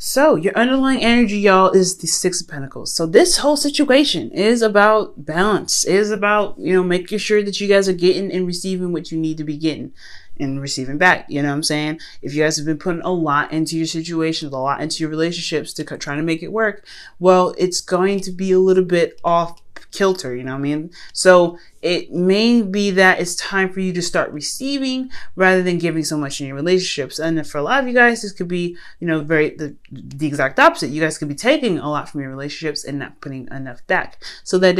So your underlying energy, y'all, is the Six of Pentacles. So this whole situation is about balance, is about, making sure that you guys are getting and receiving what you need to be getting and receiving back. You know what I'm saying? If you guys have been putting a lot into your situations, a lot into your relationships to trying to make it work, well, it's going to be a little bit off kilter, you know what I mean? So it may be that it's time for you to start receiving rather than giving so much in your relationships. And for a lot of you guys, this could be, the exact opposite. You guys could be taking a lot from your relationships and not putting enough back. So the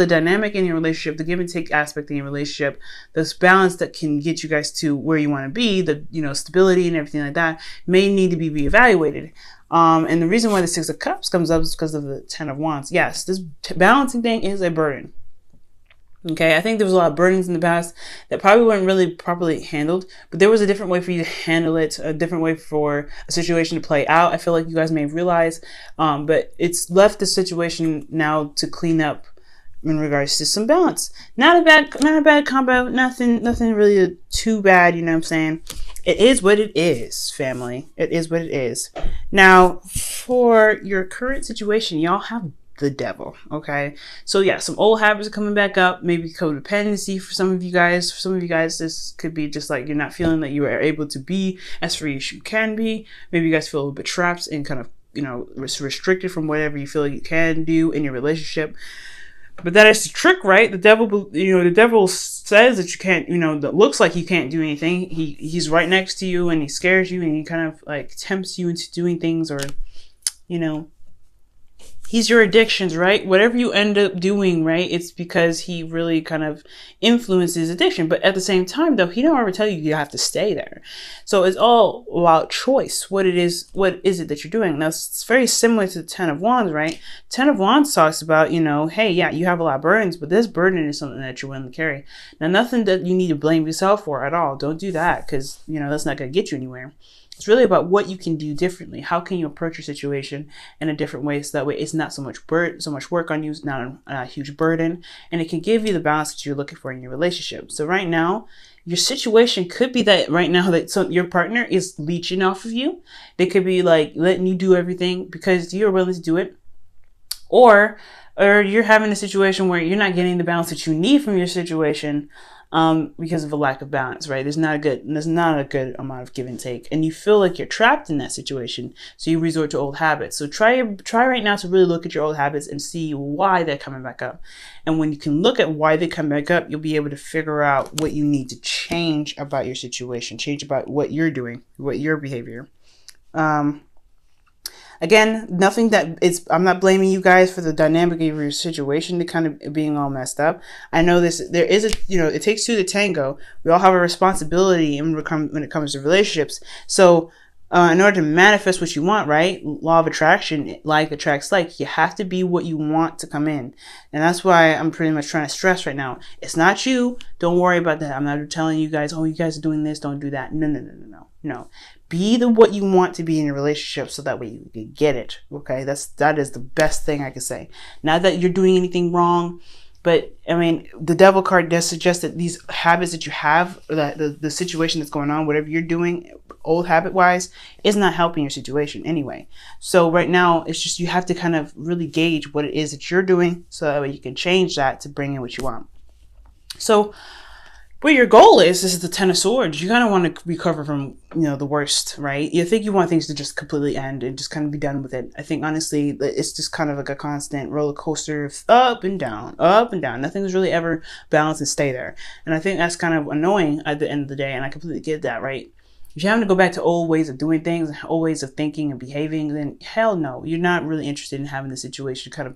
dynamic in your relationship, the give and take aspect in your relationship, this balance that can get you guys to where you want to be, the, stability and everything like that, may need to be reevaluated. And the reason why the Six of Cups comes up is because of the Ten of Wands. Yes, this balancing thing is a burden. Okay, I think there was a lot of burdens in the past that probably weren't really properly handled, but there was a different way for you to handle it, a different way for a situation to play out. I feel like you guys may have realized, but it's left the situation now to clean up in regards to some balance. Not a bad combo, nothing really too bad, you know what I'm saying? It is what it is, family. It is what it is. Now, for your current situation, y'all have the Devil, okay? So yeah, some old habits are coming back up, maybe codependency for some of you guys. For some of you guys, this could be just like you're not feeling that you are able to be as free as you can be. Maybe you guys feel a little bit trapped and kind of, restricted from whatever you feel like you can do in your relationship. But that is the trick, right? The devil says that you can't, that looks like you can't do anything. He's right next to you and he scares you and he kind of like tempts you into doing things, or, he's your addictions, right? Whatever you end up doing, right? It's because he really kind of influences addiction. But at the same time, though, he don't ever tell you have to stay there. So it's all about choice. What is it that you're doing? Now, it's very similar to the Ten of Wands, right? Ten of Wands talks about, hey, yeah, you have a lot of burdens, but this burden is something that you're willing to carry. Now, nothing that you need to blame yourself for at all. Don't do that, because, that's not going to get you anywhere. It's really about what you can do differently. How can you approach your situation in a different way, so that way it's not so much work on you, it's not a huge burden, and it can give you the balance that you're looking for in your relationship. So right now, your situation could be that right now that your partner is leeching off of you. They could be like letting you do everything because you're willing to do it, or you're having a situation where you're not getting the balance that you need from your situation. Because of a lack of balance, right? There's not a good amount of give and take, and you feel like you're trapped in that situation, so you resort to old habits. So try right now to really look at your old habits and see why they're coming back up. And when you can look at why they come back up, you'll be able to figure out what you need to change about your situation, change about what you're doing, what your behavior. Again, I'm not blaming you guys for the dynamic of your situation to kind of being all messed up. I know there is it takes two to tango. We all have a responsibility when it comes to relationships. So in order to manifest what you want, right? Law of attraction, like attracts like, you have to be what you want to come in. And that's why I'm pretty much trying to stress right now. It's not you. Don't worry about that. I'm not telling you guys, oh, you guys are doing this, don't do that. No. Be what you want to be in your relationship, so that way you can get it. Okay, that is the best thing I can say. Not that you're doing anything wrong, but I mean, the Devil card does suggest that these habits that you have, or that the situation that's going on, whatever you're doing, old habit wise, is not helping your situation anyway. So right now, it's just you have to kind of really gauge what it is that you're doing, so that way you can change that to bring in what you want. So, but your goal is the Ten of Swords. You kind of want to recover from, the worst, right? You think you want things to just completely end and just kind of be done with it. I think, honestly, it's just kind of like a constant roller coaster of up and down, up and down. Nothing's really ever balanced and stay there. And I think that's kind of annoying at the end of the day. And I completely get that, right? If you're having to go back to old ways of doing things, old ways of thinking and behaving, then hell no. You're not really interested in having the situation kind of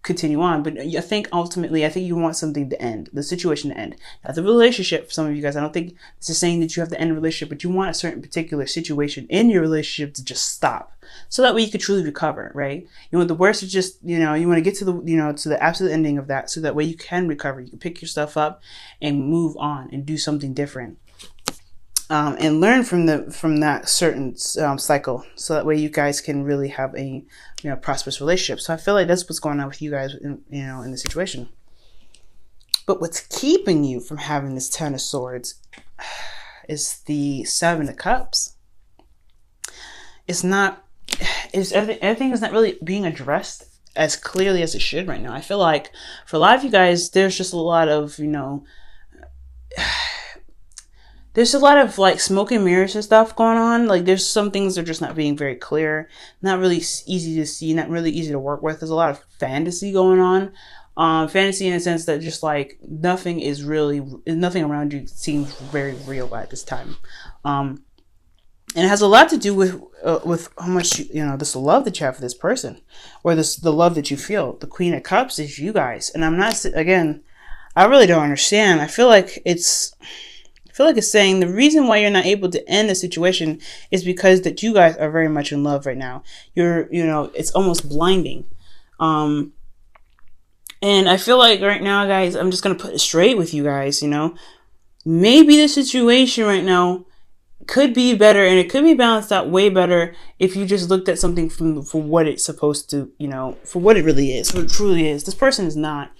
continue on. But I think ultimately, you want something to end, the situation to end. Not the relationship. For some of you guys, I don't think this is saying that you have to end a relationship, but you want a certain particular situation in your relationship to just stop, so that way you could truly recover, right? You want the worst to just, you want to get to the, to the absolute ending of that, so that way you can recover. You can pick your stuff up and move on and do something different. And learn from that certain cycle, so that way you guys can really have a prosperous relationship. So I feel like that's what's going on with you guys in the situation. But what's keeping you from having this Ten of Swords is the Seven of Cups. It's not is everything is not really being addressed as clearly as it should right now. I feel like for a lot of you guys, there's just a lot of, there's a lot of like smoke and mirrors and stuff going on. Like there's some things that are just not being very clear, not really easy to see, not really easy to work with. There's a lot of fantasy going on. Fantasy in a sense that just like nothing around you seems very real at this time. And it has a lot to do with how much this love that you have for this person, or the love that you feel. The Queen of Cups is you guys, and I really don't understand. I feel like it's saying the reason why you're not able to end the situation is because that you guys are very much in love right now. It's almost blinding. And I feel like right now, guys, I'm just gonna put it straight with you guys. Maybe the situation right now could be better, and it could be balanced out way better if you just looked at something for what it's supposed to, for what it really is, what it truly is. This person is not,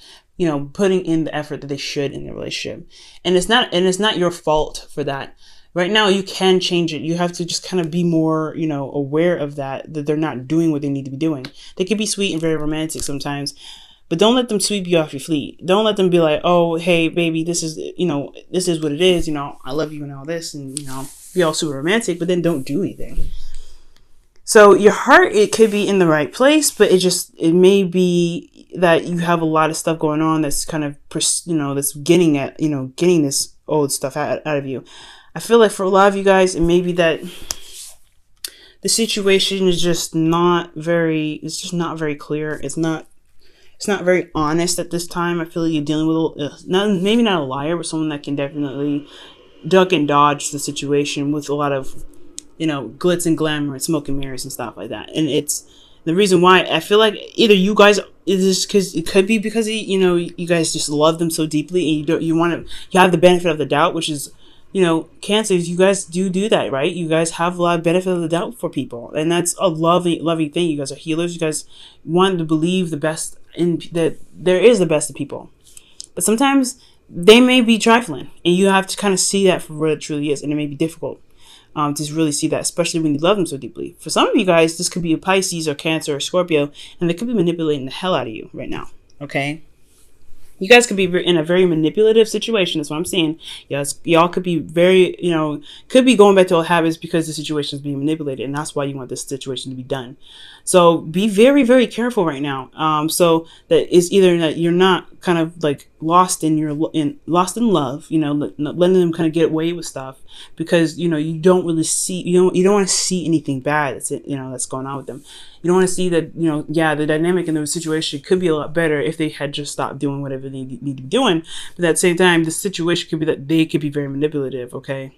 putting in the effort that they should in the relationship, and it's not your fault for that. Right now, you can change it. You have to just kind of be more, aware of that they're not doing what they need to be doing. They can be sweet and very romantic sometimes, but don't let them sweep you off your feet. Don't let them be like, oh, hey, baby, this is what it is. I love you and all this, and, be all super romantic, but then don't do anything. So your heart, it could be in the right place, but it may be that you have a lot of stuff going on that's kind of, that's getting this old stuff out of you. I feel like for a lot of you guys, it may be that the situation is just not very clear. It's not very honest at this time. I feel like you're dealing with maybe not a liar, but someone that can definitely duck and dodge the situation with a lot of, glitz and glamour and smoke and mirrors and stuff like that. And it's the reason why I feel like either you guys, it could be because you guys just love them so deeply, and you have the benefit of the doubt, which is, Cancers, you guys do that, right? You guys have a lot of benefit of the doubt for people, and that's a lovely thing. You guys are healers. You guys want to believe the best that there is the best of people, but sometimes they may be trifling, and you have to kind of see that for what it truly is, and it may be difficult to really see that, especially when you love them so deeply. For some of you guys, this could be a Pisces or Cancer or Scorpio, and they could be manipulating the hell out of you right now, okay? You guys could be in a very manipulative situation. That's what I'm saying. Yes, y'all could be very, could be going back to old habits because the situation is being manipulated, and that's why you want this situation to be done. So be very, very careful right now. So that is either that you're not kind of like lost in love, letting them kind of get away with stuff because you don't really see, you don't want to see anything bad that's going on with them. You don't want to see that, the dynamic in the situation could be a lot better if they had just stopped doing whatever they need to be doing. But at the same time, the situation could be that they could be very manipulative, okay?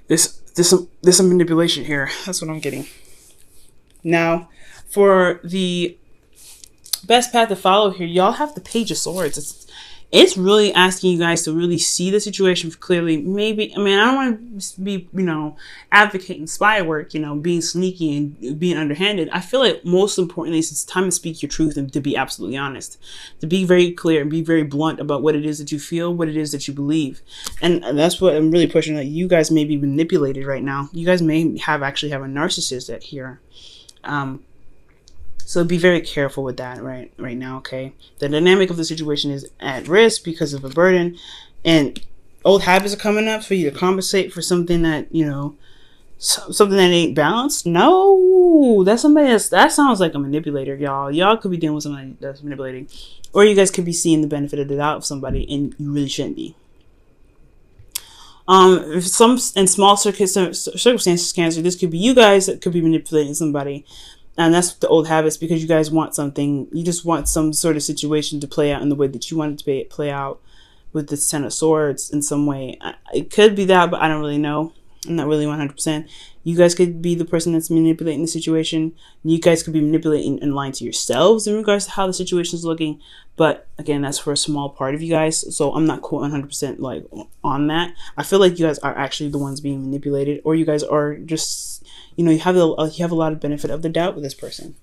There's some manipulation here. That's what I'm getting. Now, for the best path to follow here, y'all have the Page of Swords. It's really asking you guys to really see the situation clearly. Maybe, I don't want to be, advocating spy work, being sneaky and being underhanded. I feel like most importantly, it's time to speak your truth and to be absolutely honest, to be very clear and be very blunt about what it is that you feel, what it is that you believe. And that's what I'm really pushing, that you guys may be manipulated right now. You guys may actually have a narcissist here. So be very careful with that right now, okay? The dynamic of the situation is at risk because of a burden, and old habits are coming up for you to compensate for something that, something that ain't balanced. No, that's somebody that sounds like a manipulator, y'all. Y'all could be dealing with somebody that's manipulating, or you guys could be seeing the benefit of the doubt of somebody, and you really shouldn't be. If some in small circumstances, Cancer, this could be you guys that could be manipulating somebody. And that's the old habits, because you guys want something. You just want some sort of situation to play out in the way that you want it to play out with the Ten of Swords in some way. It could be that, but I don't really know. I'm not really 100%. You guys could be the person that's manipulating the situation. You guys could be manipulating and lying to yourselves in regards to how the situation is looking. But again, that's for a small part of you guys. So I'm not 100% like on that. I feel like you guys are actually the ones being manipulated, or you guys are just, you have a lot of benefit of the doubt with this person.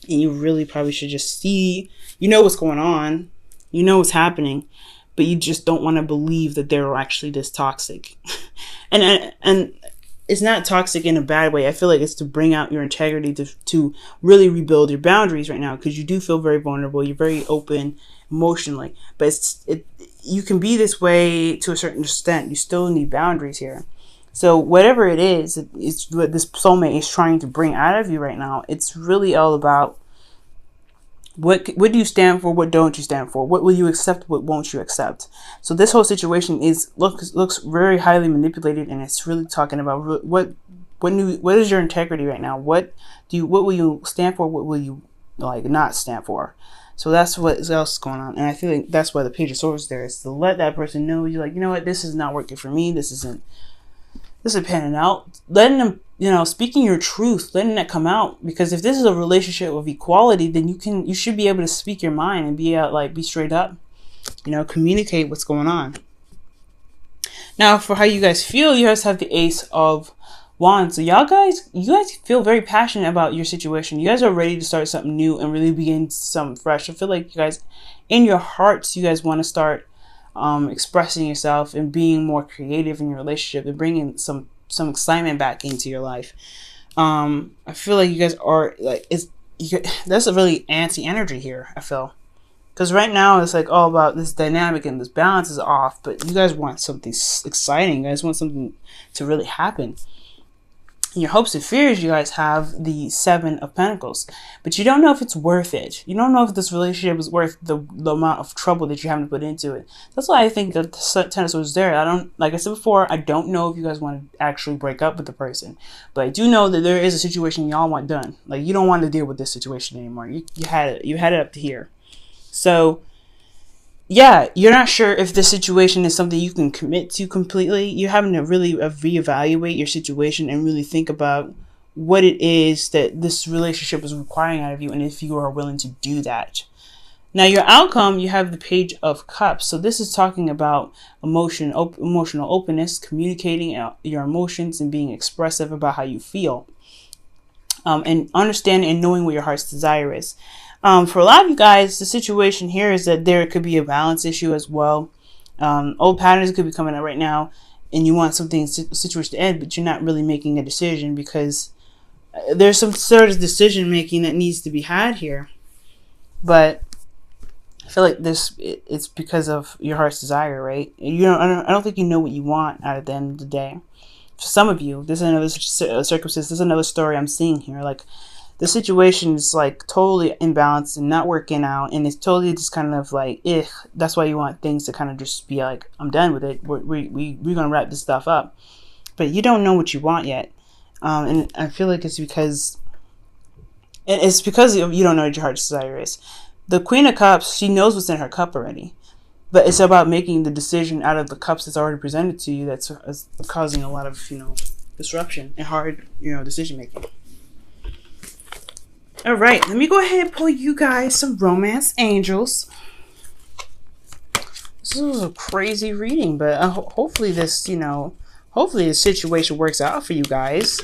And you really probably should just see, what's going on, what's happening, but you just don't want to believe that they're actually this toxic. and it's not toxic in a bad way. I feel like it's to bring out your integrity, to really rebuild your boundaries right now, because you do feel very vulnerable. You're very open emotionally, but you can be this way to a certain extent. You still need boundaries here. So whatever it is, it's what this soulmate is trying to bring out of you right now. It's really all about what do you stand for? What don't you stand for? What will you accept? What won't you accept? So this whole situation looks very highly manipulated, and it's really talking about what is your integrity right now? What will you stand for? What will you like not stand for? So that's what else is going on, and I feel like that's why the Page of Swords there is to let that person know you're like, you know what, this is not working for me. This isn't panning out. Letting them, speaking your truth, letting that come out. Because if this is a relationship of equality, then you should be able to speak your mind and be straight up. Communicate what's going on. Now, for how you guys feel, you guys have the Ace of Wands. So you guys feel very passionate about your situation. You guys are ready to start something new and really begin something fresh. I feel like you guys, in your hearts, you guys want to start expressing yourself and being more creative in your relationship and bringing some excitement back into your life. I feel like you guys are like, that's a really antsy energy here, I feel. Because right now it's like all about this dynamic and this balance is off, but you guys want something exciting. You guys want something to really happen. In your hopes and fears, you guys have the Seven of Pentacles, but you don't know if it's worth it. You don't know if this relationship is worth the amount of trouble that you have to put into it. That's why I think that the Ten of Swords is there. Like I said before, I don't know if you guys want to actually break up with the person, but I do know that there is a situation y'all want done. Like, you don't want to deal with this situation anymore. You had it up to here. So yeah, you're not sure if this situation is something you can commit to completely. You're having to really reevaluate your situation and really think about what it is that this relationship is requiring out of you, and if you are willing to do that. Now, your outcome, you have the Page of Cups. So this is talking about emotional openness, communicating your emotions and being expressive about how you feel, and understanding and knowing what your heart's desire is. For a lot of you guys, the situation here is that there could be a balance issue as well. Old patterns could be coming up right now, and you want something situation to end, but you're not really making a decision because there's some sort of decision making that needs to be had here. But I feel like it's because of your heart's desire, right? I don't think you know what you want out of the end of the day. For some of you, this is another circumstance. This is another story I'm seeing here. Like, the situation is like totally imbalanced and not working out, and it's totally just kind of like, that's why you want things to kind of just be like, I'm done with it. We're gonna wrap this stuff up, but you don't know what you want yet, and I feel like it's because you don't know what your heart's desire is. The Queen of Cups, she knows what's in her cup already, but it's about making the decision out of the cups that's already presented to you that's causing a lot of disruption and hard decision making. All right, let me go ahead and pull you guys some romance angels. This was a crazy reading, but hopefully this situation works out for you guys.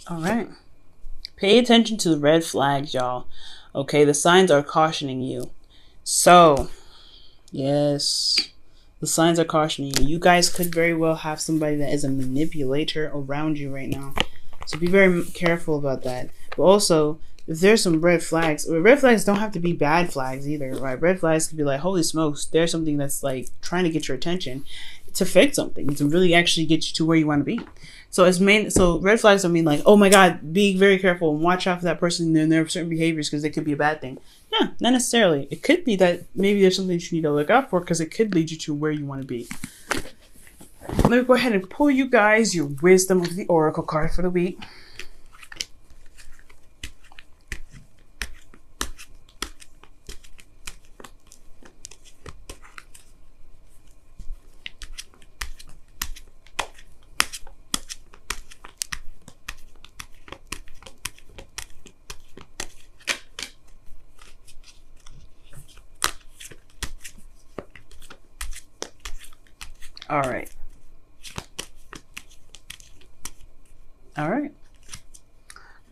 All right. Pay attention to the red flags, y'all. Okay, the signs are cautioning you. So, yes, the signs are cautioning you. You guys could very well have somebody that is a manipulator around you right now. So be very careful about that. But also, if there's some red flags don't have to be bad flags either, right? Red flags could be like, holy smokes, there's something that's like trying to get your attention to fix something, to really actually get you to where you want to be. So red flags don't mean like, oh my God, be very careful and watch out for that person and their certain behaviors because they could be a bad thing. No, not necessarily. It could be that maybe there's something that you need to look out for because it could lead you to where you want to be. Let me go ahead and pull you guys your Wisdom of the Oracle card for the week. All right. All right.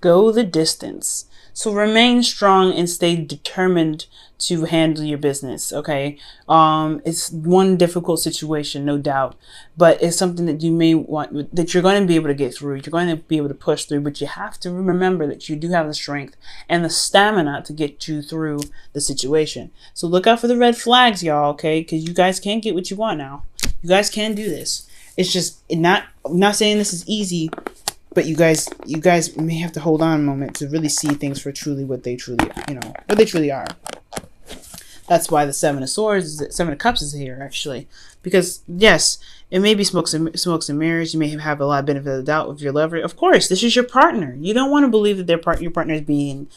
Go the distance. So remain strong and stay determined to handle your business. Okay. It's one difficult situation, no doubt, but it's something that you may want, that you're going to be able to get through. You're going to be able to push through, but you have to remember that you do have the strength and the stamina to get you through the situation. So look out for the red flags, y'all. Okay. Cause you guys can get what you want now. You guys can do this. It's just I'm not saying this is easy, but you guys may have to hold on a moment to really see things for truly what they truly, what they truly are. That's why the Seven of Swords, Seven of Cups is here, actually. Because, yes, it may be smokes and mirrors. You may have a lot of benefit of the doubt with your lover. Of course, this is your partner. You don't want to believe that your partner is being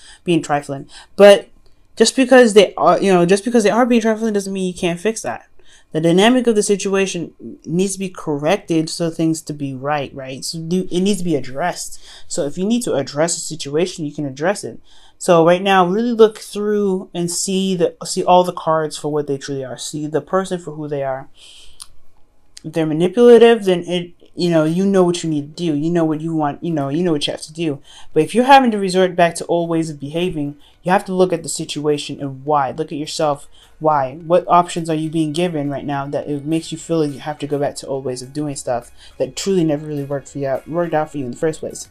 trifling. But just because they are, being trifling doesn't mean you can't fix that. The dynamic of the situation needs to be corrected so things to be right? So it needs to be addressed. So if you need to address a situation, you can address it. So right now, really look through and see all the cards for what they truly are. See the person for who they are. If they're manipulative, then you know what you need to do. You know what you want. You know what you have to do. But if you're having to resort back to old ways of behaving, you have to look at the situation and why. Look at yourself. Why? What options are you being given right now that it makes you feel like you have to go back to old ways of doing stuff that truly never really worked out for you in the first place?